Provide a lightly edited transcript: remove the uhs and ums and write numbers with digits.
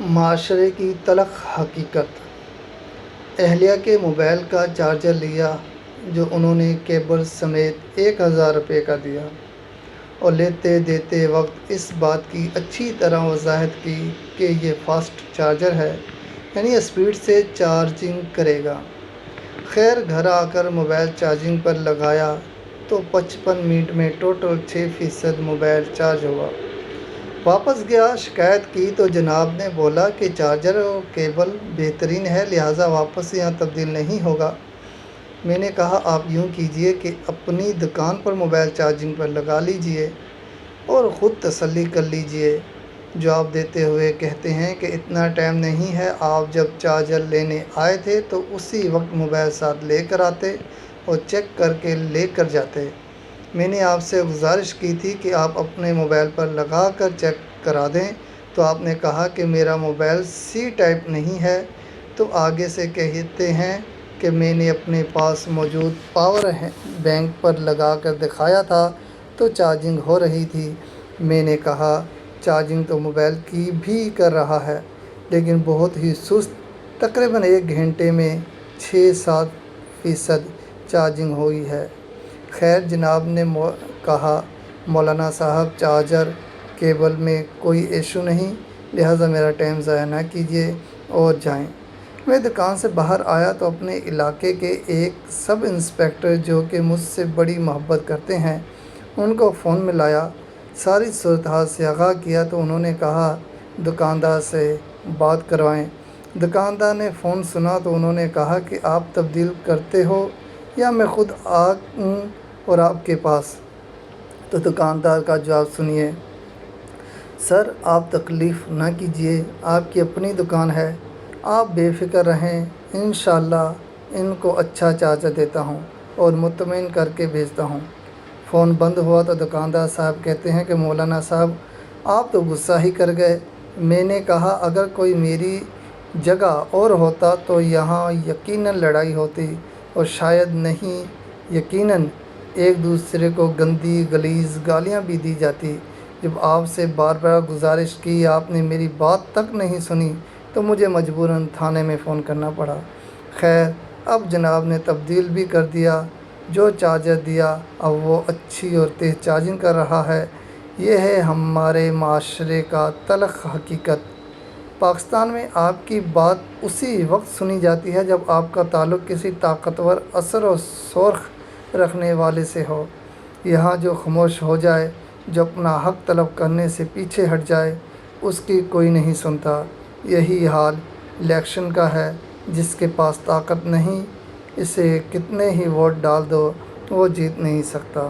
معاشرے کی تلخ حقیقت۔ اہلیہ کے موبائل کا چارجر لیا جو انہوں نے کیبل سمیت 1000 روپے کا دیا اور لیتے دیتے وقت اس بات کی اچھی طرح وضاحت کی کہ یہ فاسٹ چارجر ہے، یعنی اسپیڈ سے چارجنگ کرے گا۔ خیر گھر آ کر موبائل چارجنگ پر لگایا تو 55 منٹ میں ٹوٹل 6% موبائل چارج ہوا۔ واپس گیا، شکایت کی تو جناب نے بولا کہ چارجر اور کیبل بہترین ہے لہٰذا واپس یہاں تبدیل نہیں ہوگا۔ میں نے کہا آپ یوں کیجئے کہ اپنی دکان پر موبائل چارجنگ پر لگا لیجئے اور خود تسلی کر لیجئے۔ جواب دیتے ہوئے کہتے ہیں کہ اتنا ٹائم نہیں ہے، آپ جب چارجر لینے آئے تھے تو اسی وقت موبائل ساتھ لے کر آتے اور چیک کر کے لے کر جاتے۔ میں نے آپ سے گزارش کی تھی کہ آپ اپنے موبائل پر لگا کر چیک کرا دیں تو آپ نے کہا کہ میرا موبائل سی ٹائپ نہیں ہے، تو آگے سے کہتے ہیں کہ میں نے اپنے پاس موجود پاور بینک پر لگا کر دکھایا تھا تو چارجنگ ہو رہی تھی۔ میں نے کہا چارجنگ تو موبائل کی بھی کر رہا ہے لیکن بہت ہی سست، تقریباً 1 گھنٹے میں 6-7% چارجنگ ہوئی ہے۔ خیر جناب نے کہا مولانا صاحب چارجر کیبل میں کوئی ایشو نہیں لہٰذا میرا ٹائم ضائع نہ کیجیے اور جائیں۔ میں دکان سے باہر آیا تو اپنے علاقے کے ایک سب انسپکٹر جو کہ مجھ سے بڑی محبت کرتے ہیں ان کو فون ملایا، ساری صورتحال سے آگاہ کیا تو انہوں نے کہا دکاندار سے بات کروائیں۔ دکاندار نے فون سنا تو انہوں نے کہا کہ آپ تبدیل کرتے ہو یا میں خود آؤں اور آپ کے پاس؟ تو دکاندار کا جواب سنیے، سر آپ تکلیف نہ کیجیے، آپ کی اپنی دکان ہے، آپ بے فکر رہیں، انشاءاللہ ان کو اچھا چارجر دیتا ہوں اور مطمئن کر کے بھیجتا ہوں۔ فون بند ہوا تو دکاندار صاحب کہتے ہیں کہ مولانا صاحب آپ تو غصہ ہی کر گئے۔ میں نے کہا اگر کوئی میری جگہ اور ہوتا تو یہاں یقیناً لڑائی ہوتی اور شاید نہیں یقیناً ایک دوسرے کو گندی غلیظ گالیاں بھی دی جاتی۔ جب آپ سے بار بار گزارش کی آپ نے میری بات تک نہیں سنی تو مجھے مجبوراً تھانے میں فون کرنا پڑا۔ خیر اب جناب نے تبدیل بھی کر دیا، جو چارجر دیا اب وہ اچھی اور تیز چارجنگ کر رہا ہے۔ یہ ہے ہمارے معاشرے کا تلخ حقیقت۔ پاکستان میں آپ کی بات اسی وقت سنی جاتی ہے جب آپ کا تعلق کسی طاقتور اثر و سوچ رکھنے والے سے ہو۔ یہاں جو خاموش ہو جائے، جو اپنا حق طلب کرنے سے پیچھے ہٹ جائے، اس کی کوئی نہیں سنتا۔ یہی حال الیکشن کا ہے، جس کے پاس طاقت نہیں، اسے کتنے ہی ووٹ ڈال دو وہ جیت نہیں سکتا۔